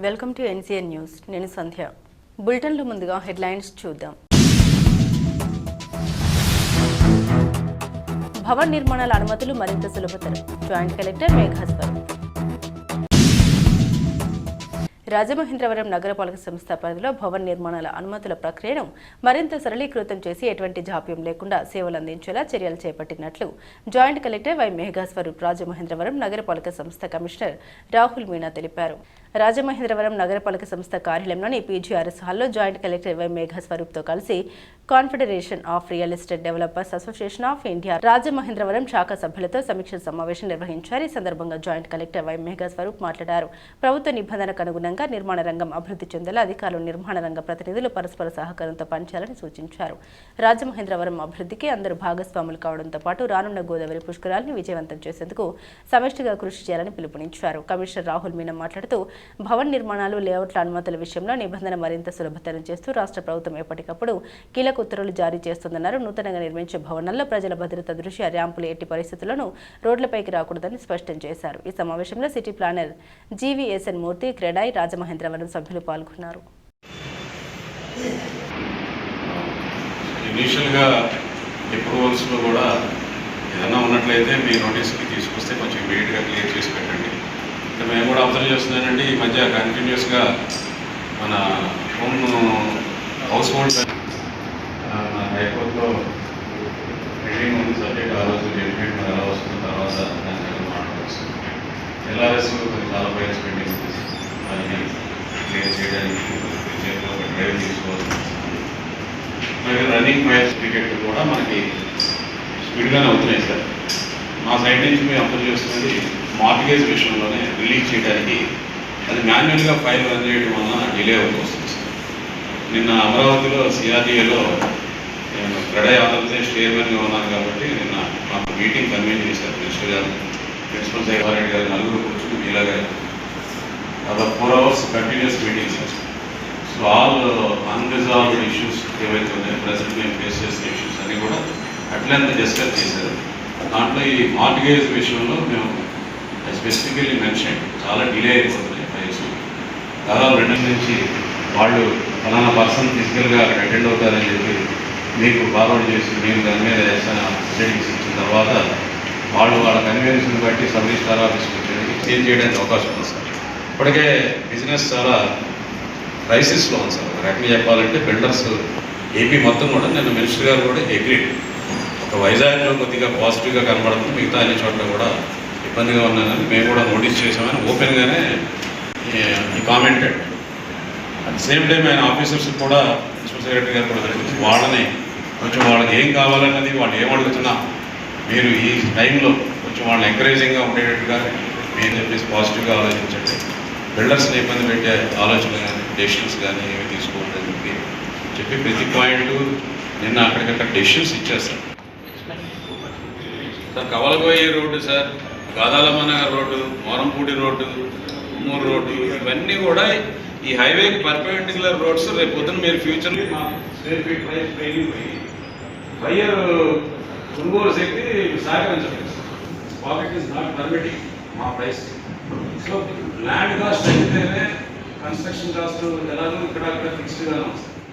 Welcome to NCN news. నేను సంధ్య. బులెటిన్లో ముందుగా హెడ్లైన్స్ చూద్దాం. భవన నిర్మాణాల అనుమతులు మరింత సులభతరం. Joint collector మేఘాస్వరం. రాజమహేంద్రవరం నగరపాలక సంస్థ పరిధిలో భవన నిర్మాణాల అనుమతుల ప్రక్రియను మరింత సరళీకృతం చేసి ఎటువంటి జాప్యం లేకుండా సేవలు అందించేలా చర్యలు చేపట్టినట్లు joint collector Y Meghaswaroop Rajamahendravaram నగరపాలక సంస్థ కమిషనర్ రాహుల్ మీనా తెలిపారు. రాజమహేంద్రవరం నగరపాలక సంస్థ కార్యాలయంలోని పీజీఆర్ఎస్ హాల్లో జాయింట్ కలెక్టర్ వై మేఘాస్వరూప్తో కలిసి confederation of real estate developers association of India Rajamahendravaram శాఖ సభ్యులతో సమీక్ష సమావేశం నిర్వహించారు. ఈ సందర్భంగా జాయింట్ కలెక్టర్ వై మేఘాస్వరూప్ మాట్లాడారు. ప్రభుత్వ నిబంధనలకు అనుగుణంగా నిర్మాణ రంగం అభివృద్ధి చెందేలా అధికారులు, నిర్మాణ రంగ ప్రతినిధులు పరస్పర సహకారంతో పనిచేయాలని సూచించారు. రాజమహేంద్రవరం అభివృద్ధికి అందరూ భాగస్వాములు కావడంతో పాటు రానున్న గోదావరి పుష్కరాలను విజయవంతం చేసేందుకు సమిష్టిగా కృషి చేయాలని పిలుపునిచ్చారు. కమిషనర్ రాహుల్ మీనా మాట్లాడుతూ భవన నిర్మాణాలు, లేఅవుట్ల అనుమతుల విషయంలో నిబంధన మరింత సులభతరం చేస్తూ రాష్ట్ర ప్రభుత్వం ఎప్పటికప్పుడు కీలక ఉత్తర్వులు జారీ చేస్తుందన్నారు. నూతనంగా నిర్మించే భవనాల్లో ప్రజల భద్రత దృష్ట్యా ర్యాంపులు ఎట్టి పరిస్థితుల్లోనూ రోడ్లపైకి రాకూడదని స్పష్టం చేశారు. ఈ సమావేశంలో సిటీ ప్లానర్ జీవీఎస్ఎన్ మూర్తి, క్రెడాయ్, రాజమహేంద్రవరం సభ్యులు పాల్గొన్నారు. ఇనిషియల్గా అప్రూవల్స్లో కూడా ఏదైనా ఉన్నట్లయితే మీ నోటీస్కి తీసుకొస్తే కొంచెం ఇమీడియట్గా క్లియర్ చేసి పెట్టండి. అంటే మేము కూడా అబ్జర్వ్ చేస్తున్నానండి, ఈ మధ్య కంటిన్యూస్గా మన హౌస్ హోల్డ్ హైకోర్టులో పెండింగ్ ఉంది సబ్జెక్ట్. ఆ రోజు జడ్జిమెంట్ ఎలా వస్తుంది, తర్వాత దాని మాట్లాడుతుంది. ఎల్ఆర్ఎస్ చాలా ఫైల్స్ పెండింగ్ ఉంది, దాన్ని క్లియర్ చేయడానికి చేతిలో ఒక డ్రైవ్ తీసుకోవాలి. అలాగే రన్నింగ్ మ్యాచ్ క్రికెట్ కూడా మనకి స్పీడ్గానే అవుతున్నాయి సార్. మా సైడ్ నుంచి మేము అబ్జర్వ్ చేస్తున్నది మార్టిగేజ్ విషయంలోనే రిలీజ్ చేయడానికి అది మాన్యువల్గా ఫైల్ రన్ చేయడం వలన డిలే అవుతూ వస్తుంది సార్. నిన్న అమరావతిలో సిఆర్డీఏలో నేను క్రెడాయ్ ఆంధ్రప్రదేశ్ చైర్మన్గా ఉన్నాను కాబట్టి నిన్న మాకు మీటింగ్ కన్వీన్ చేశారు మినిస్టర్ గారు, ప్రిన్సిపల్ సెక్రటరీ గారు, నలుగురు కూర్చుని మీలాగా అలా 4 hours continuous meetings. So all unresolved issues ఏవైతే ఉన్నాయో ప్రజెంట్ మేము ఫేస్ చేసిన ఇష్యూస్ అన్నీ కూడా అట్లంతా డిస్కస్ చేశారు. దాంట్లో ఈ మార్టిగేజ్ విషయంలో మేము స్పెసిఫికల్లీ మెన్షన్ చాలా డిలే అయిపోతున్నాయి ఫైల్స్. దాదాపు 2 నుంచి వాళ్ళు ఫలానా పర్సన్ ఫిజికల్గా అక్కడ అటెండ్ అవుతారని చెప్పి మీకు ఫార్వర్డ్ చేసి మేము దాని మీద ప్రొసీడింగ్స్ ఇచ్చిన తర్వాత వాళ్ళు వాళ్ళ కన్వీనియన్స్ని బట్టి సబ్ రిజిస్ట్రార్ ఆఫీస్కి వచ్చేది చేంజ్ చేయడానికి అవకాశం ఉంది సార్. ఇప్పటికే బిజినెస్ చాలా క్రైసిస్లో ఉంది సార్. రకంగా చెప్పాలంటే బిల్డర్స్ ఏపీ మొత్తం కూడా నిన్న మినిస్టర్ గారు కూడా అగ్రీడ్. ఒక వైజాగ్లో కొద్దిగా పాజిటివ్గా కనబడుతుంది, మిగతా అన్ని చోట్ల కూడా ఇబ్బందిగా ఉన్నానని మేము కూడా నోటీస్ చేసామని ఓపెన్గానే ఈ commented. At the same time ఆయన ఆఫీసర్స్ కూడా ప్రిన్సిపల్ సెక్రటరీ గారు కూడా తెలిసి వాళ్ళని కొంచెం వాళ్ళకి ఏం కావాలన్నది, వాళ్ళు ఏమడుగుతున్నా మీరు ఈ టైంలో కొంచెం వాళ్ళని ఎంకరేజింగ్గా ఉండేటట్టుగా మీరు చెప్పేసి పాజిటివ్గా ఆలోచించండి. బిల్డర్స్ని ఇబ్బంది పెట్టే ఆలోచనలు కానీ డెసిషన్స్ కానీ ఏమి తీసుకోవద్దని చెప్పి ప్రతి పాయింట్ నిన్న అక్కడికక్కడ డెసిషన్స్ ఇచ్చేస్తారు sir. Kavalagoyya road sir, Gadalammanagar road, Morampudi road, ఉమ్మూరు రోడ్డు, ఇవన్నీ కూడా ఈ హైవేకి పర్పెండిక్యులర్ రోడ్స్. రేపు పొద్దున మీరు ఫ్యూచర్లో స్క్వేర్ ఫీట్ ప్రైస్ ట్రైనింగ్ పోయి బయ్యర్ కొనుగోలు శక్తి సహకరించలేదు. పాకెట్ ఈస్ నాట్ పర్మిటింగ్ మా ప్రైస్. సో ల్యాండ్ కాస్ట్ అయితేనే కన్స్ట్రక్షన్ కాస్ట్ ఎలాగో ఇక్కడ ఫిక్స్డ్గానే వస్తుంది.